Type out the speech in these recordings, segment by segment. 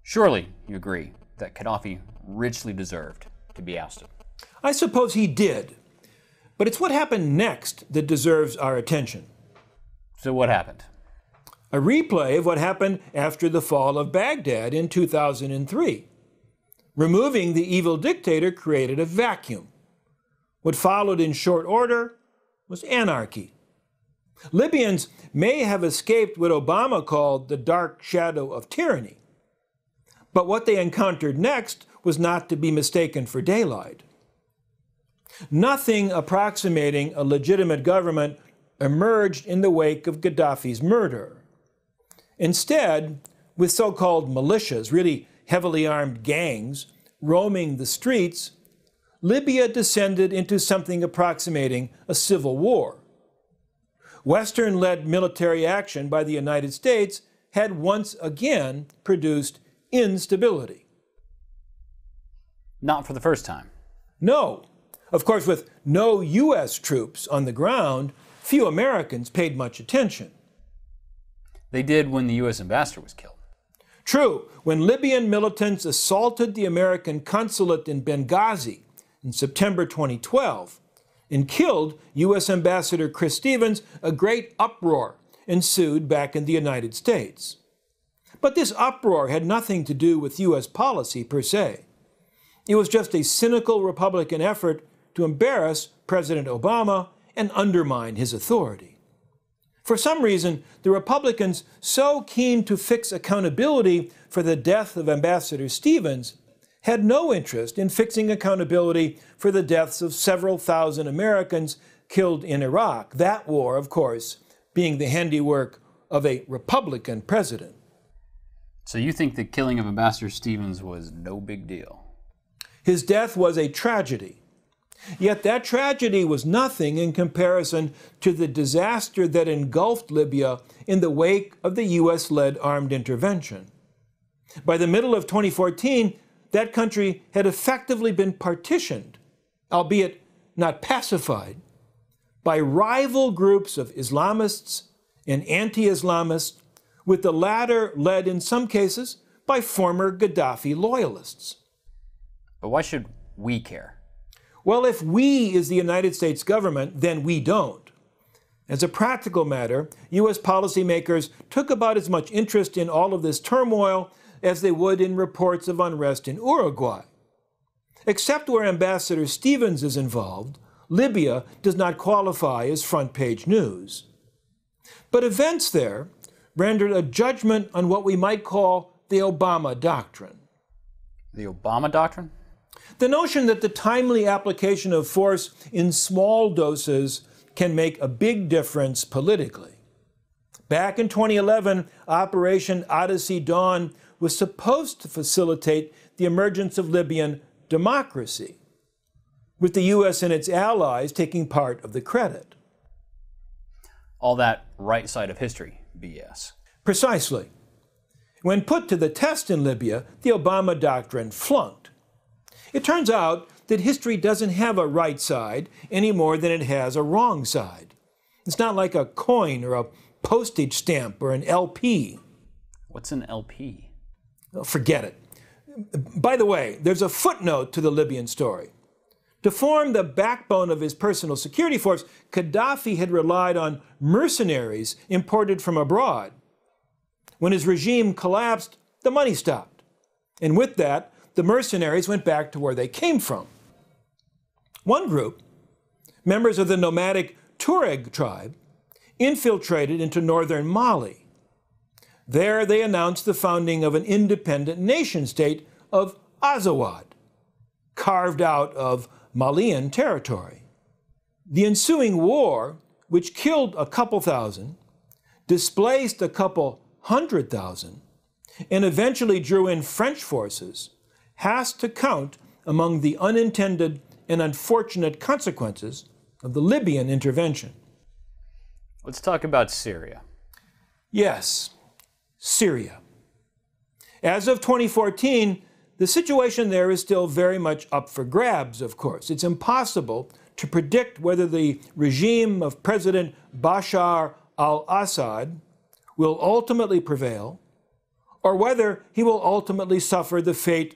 Surely you agree that Gaddafi richly deserved to be ousted. I suppose he did. But it's what happened next that deserves our attention. So what happened? A replay of what happened after the fall of Baghdad in 2003. Removing the evil dictator created a vacuum. What followed in short order was anarchy. Libyans may have escaped what Obama called the dark shadow of tyranny. But what they encountered next was not to be mistaken for daylight. Nothing approximating a legitimate government emerged in the wake of Gaddafi's murder. Instead, with so-called militias, really heavily armed gangs, roaming the streets, Libya descended into something approximating a civil war. Western-led military action by the United States had once again produced instability. Not for the first time. No. Of course, with no U.S. troops on the ground, few Americans paid much attention. They did when the U.S. ambassador was killed. True, when Libyan militants assaulted the American consulate in Benghazi in September 2012 and killed U.S. Ambassador Chris Stevens, a great uproar ensued back in the United States. But this uproar had nothing to do with U.S. policy per se. It was just a cynical Republican effort to embarrass President Obama and undermine his authority. For some reason, the Republicans, so keen to fix accountability for the death of Ambassador Stevens, had no interest in fixing accountability for the deaths of several thousand Americans killed in Iraq. That war, of course, being the handiwork of a Republican president. So you think the killing of Ambassador Stevens was no big deal? His death was a tragedy. Yet that tragedy was nothing in comparison to the disaster that engulfed Libya in the wake of the U.S.-led armed intervention. By the middle of 2014, that country had effectively been partitioned, albeit not pacified, by rival groups of Islamists and anti-Islamists, with the latter led in some cases by former Gaddafi loyalists. But why should we care? Well, if we is the United States government, then we don't. As a practical matter, U.S. policymakers took about as much interest in all of this turmoil as they would in reports of unrest in Uruguay. Except where Ambassador Stevens is involved, Libya does not qualify as front-page news. But events there rendered a judgment on what we might call the Obama doctrine. The Obama doctrine? The notion that the timely application of force in small doses can make a big difference politically. Back in 2011, Operation Odyssey Dawn was supposed to facilitate the emergence of Libyan democracy, with the U.S. and its allies taking part of the credit. All that right side of history BS. Precisely. When put to the test in Libya, the Obama doctrine flunked. It turns out that history doesn't have a right side any more than it has a wrong side. It's not like a coin or a postage stamp or an LP. What's an LP? Oh, forget it. By the way, there's a footnote to the Libyan story. To form the backbone of his personal security force, Gaddafi had relied on mercenaries imported from abroad. When his regime collapsed, the money stopped. And with that, the mercenaries went back to where they came from. One group, members of the nomadic Tuareg tribe, infiltrated into northern Mali. There they announced the founding of an independent nation-state of Azawad, carved out of Malian territory. The ensuing war, which killed a couple thousand, displaced a couple 100,000, and eventually drew in French forces, has to count among the unintended and unfortunate consequences of the Libyan intervention. Let's talk about Syria. Yes, Syria. As of 2014, the situation there is still very much up for grabs, of course. It's impossible to predict whether the regime of President Bashar al-Assad will ultimately prevail, or whether he will ultimately suffer the fate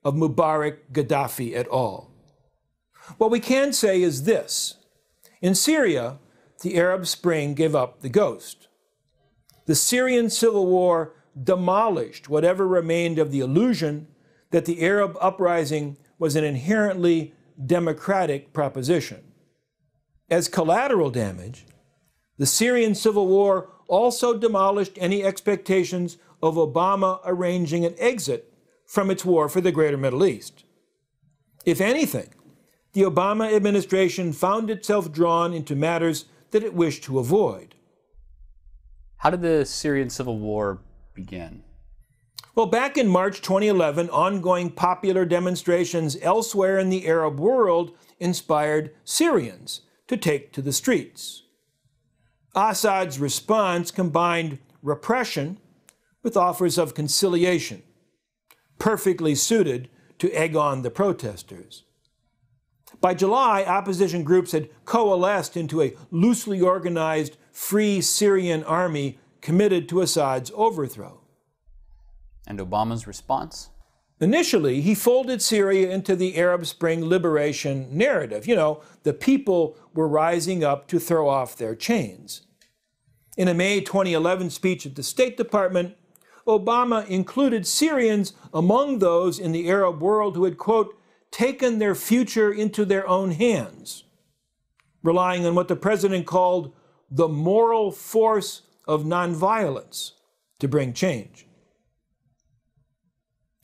of Mubarak Gaddafi at all. What we can say is this. In Syria, the Arab Spring gave up the ghost. The Syrian civil war demolished whatever remained of the illusion that the Arab uprising was an inherently democratic proposition. As collateral damage, the Syrian civil war also demolished any expectations of Obama arranging an exit from its war for the greater Middle East. If anything, the Obama administration found itself drawn into matters that it wished to avoid. How did the Syrian civil war begin? Well, back in March 2011, ongoing popular demonstrations elsewhere in the Arab world inspired Syrians to take to the streets. Assad's response combined repression with offers of conciliation, perfectly suited to egg on the protesters. By July, opposition groups had coalesced into a loosely organized Free Syrian Army committed to Assad's overthrow. And Obama's response? Initially, he folded Syria into the Arab Spring liberation narrative. You know, the people were rising up to throw off their chains. In a May 2011 speech at the State Department, Obama included Syrians among those in the Arab world who had, quote, taken their future into their own hands, relying on what the president called the moral force of nonviolence to bring change.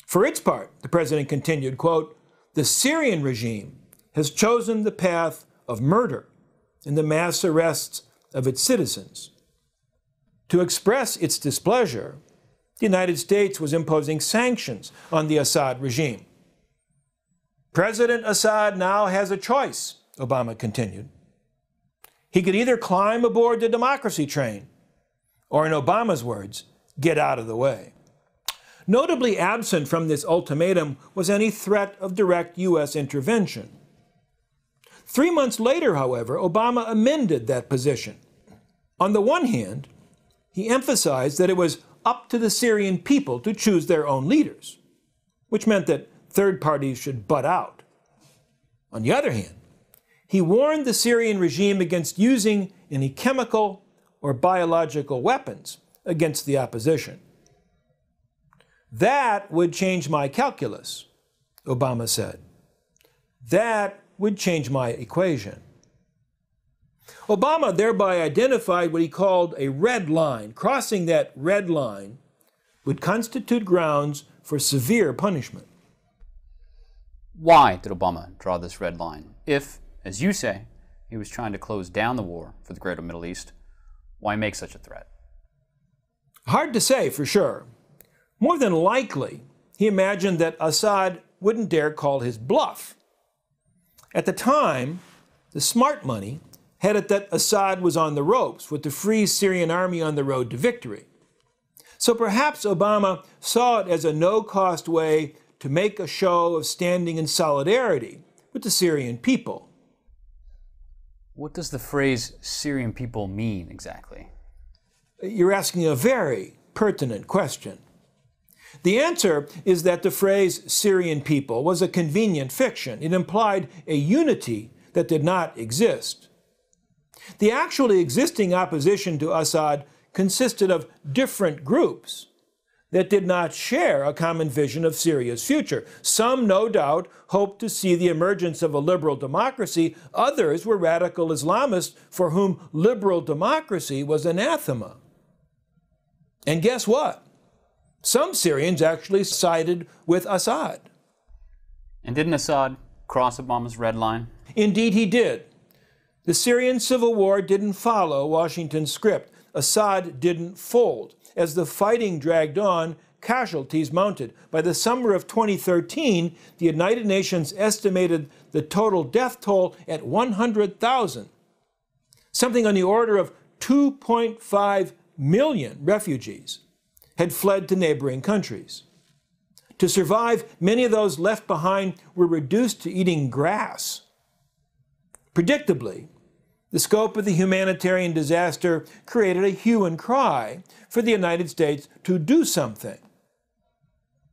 For its part, the president continued, quote, the Syrian regime has chosen the path of murder and the mass arrests of its citizens. To express its displeasure, the United States was imposing sanctions on the Assad regime. President Assad now has a choice, Obama continued. He could either climb aboard the democracy train, or in Obama's words, get out of the way. Notably absent from this ultimatum was any threat of direct U.S. intervention. 3 months later, however, Obama amended that position. On the one hand, he emphasized that it was up to the Syrian people to choose their own leaders, which meant that third parties should butt out. On the other hand, he warned the Syrian regime against using any chemical or biological weapons against the opposition. That would change my calculus, Obama said. That would change my equation. Obama thereby identified what he called a red line. Crossing that red line would constitute grounds for severe punishment. Why did Obama draw this red line? If, as you say, he was trying to close down the war for the greater Middle East, why make such a threat? Hard to say for sure. More than likely, he imagined that Assad wouldn't dare call his bluff. At the time, the smart money had it that Assad was on the ropes, with the Free Syrian Army on the road to victory. So perhaps Obama saw it as a no-cost way to make a show of standing in solidarity with the Syrian people. What does the phrase Syrian people mean exactly? You're asking a very pertinent question. The answer is that the phrase Syrian people was a convenient fiction. It implied a unity that did not exist. The actually existing opposition to Assad consisted of different groups that did not share a common vision of Syria's future. Some, no doubt, hoped to see the emergence of a liberal democracy. Others were radical Islamists for whom liberal democracy was anathema. And guess what? Some Syrians actually sided with Assad. And didn't Assad cross Obama's red line? Indeed, he did. The Syrian civil war didn't follow Washington's script. Assad didn't fold. As the fighting dragged on, casualties mounted. By the summer of 2013, the United Nations estimated the total death toll at 100,000, something on the order of 2.5 million refugees had fled to neighboring countries. To survive, many of those left behind were reduced to eating grass. Predictably, the scope of the humanitarian disaster created a hue and cry for the United States to do something.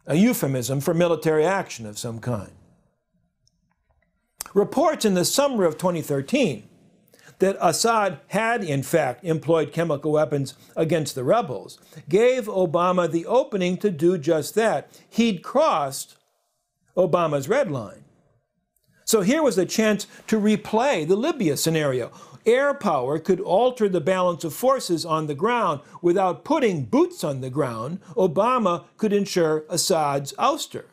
a euphemism for military action of some kind. Reports in the summer of 2013 that Assad had, in fact, employed chemical weapons against the rebels gave Obama the opening to do just that. He'd crossed Obama's red line. So here was a chance to replay the Libya scenario. Air power could alter the balance of forces on the ground. Without putting boots on the ground, Obama could ensure Assad's ouster.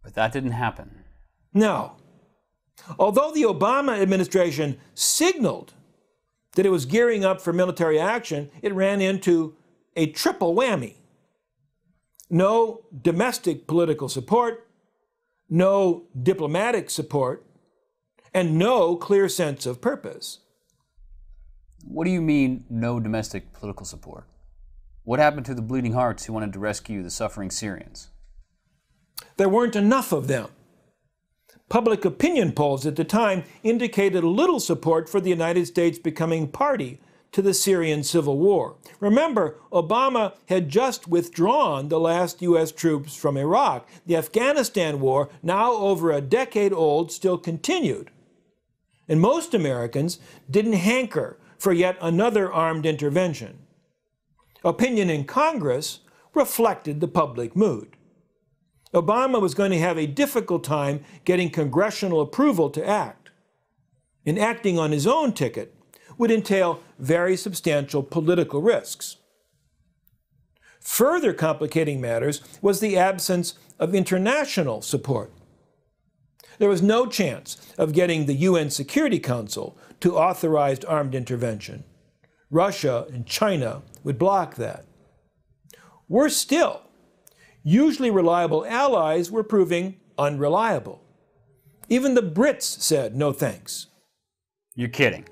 But that didn't happen. No. Although the Obama administration signaled that it was gearing up for military action, it ran into a triple whammy. No domestic political support, no diplomatic support, and no clear sense of purpose. What do you mean, no domestic political support? What happened to the bleeding hearts who wanted to rescue the suffering Syrians? There weren't enough of them. Public opinion polls at the time indicated little support for the United States becoming party to the Syrian civil war. Remember, Obama had just withdrawn the last U.S. troops from Iraq. The Afghanistan war, now over a decade old, still continued. And most Americans didn't hanker for yet another armed intervention. Opinion in Congress reflected the public mood. Obama was going to have a difficult time getting congressional approval to act. And acting on his own ticket would entail very substantial political risks. Further complicating matters was the absence of international support. There was no chance of getting the UN Security Council to authorize armed intervention. Russia and China would block that. Worse still, usually reliable allies were proving unreliable. Even the Brits said no thanks. You're kidding.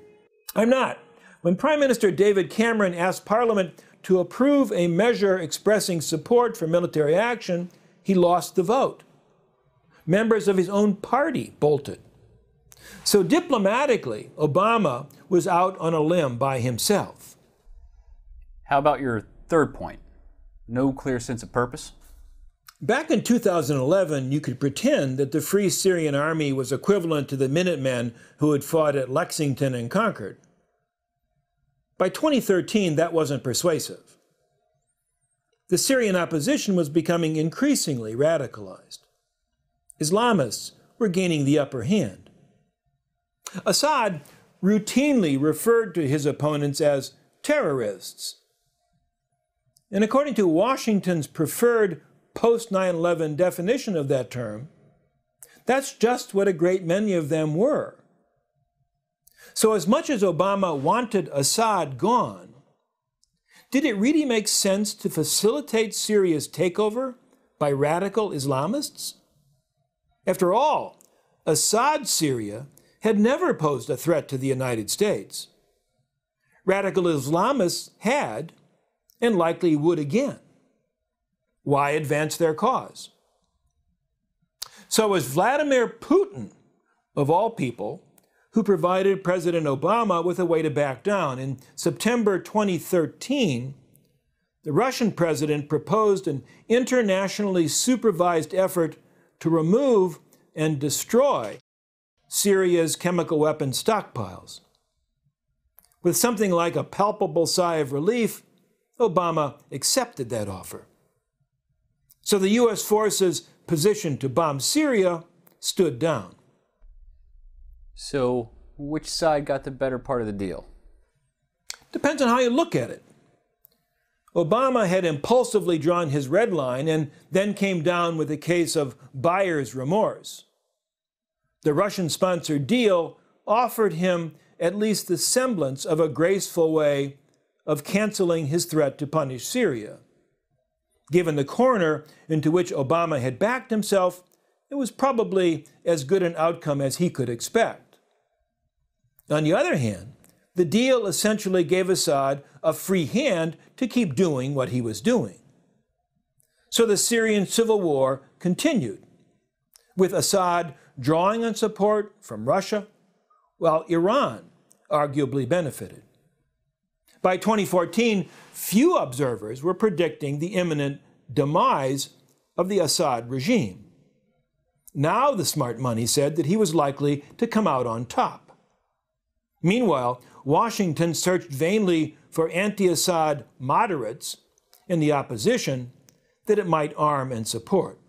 I'm not. When Prime Minister David Cameron asked Parliament to approve a measure expressing support for military action, he lost the vote. Members of his own party bolted. So diplomatically, Obama was out on a limb by himself. How about your third point? No clear sense of purpose? Back in 2011, you could pretend that the Free Syrian Army was equivalent to the Minutemen who had fought at Lexington and Concord. By 2013, that wasn't persuasive. The Syrian opposition was becoming increasingly radicalized. Islamists were gaining the upper hand. Assad routinely referred to his opponents as terrorists. And according to Washington's preferred post-9/11 definition of that term, that's just what a great many of them were. So as much as Obama wanted Assad gone, did it really make sense to facilitate Syria's takeover by radical Islamists? After all, Assad's Syria had never posed a threat to the United States. Radical Islamists had, and likely would again. Why advance their cause? So it was Vladimir Putin, of all people, who provided President Obama with a way to back down. In September 2013, the Russian president proposed an internationally supervised effort to remove and destroy Syria's chemical weapons stockpiles. With something like a palpable sigh of relief, Obama accepted that offer. So the U.S. forces positioned to bomb Syria stood down. So, which side got the better part of the deal? Depends on how you look at it. Obama had impulsively drawn his red line and then came down with a case of buyer's remorse. The Russian-sponsored deal offered him at least the semblance of a graceful way of canceling his threat to punish Syria. Given the corner into which Obama had backed himself, it was probably as good an outcome as he could expect. On the other hand, the deal essentially gave Assad a free hand to keep doing what he was doing. So the Syrian civil war continued, with Assad drawing on support from Russia, while Iran arguably benefited. By 2014, few observers were predicting the imminent demise of the Assad regime. Now the smart money said that he was likely to come out on top. Meanwhile, Washington searched vainly for anti-Assad moderates in the opposition that it might arm and support.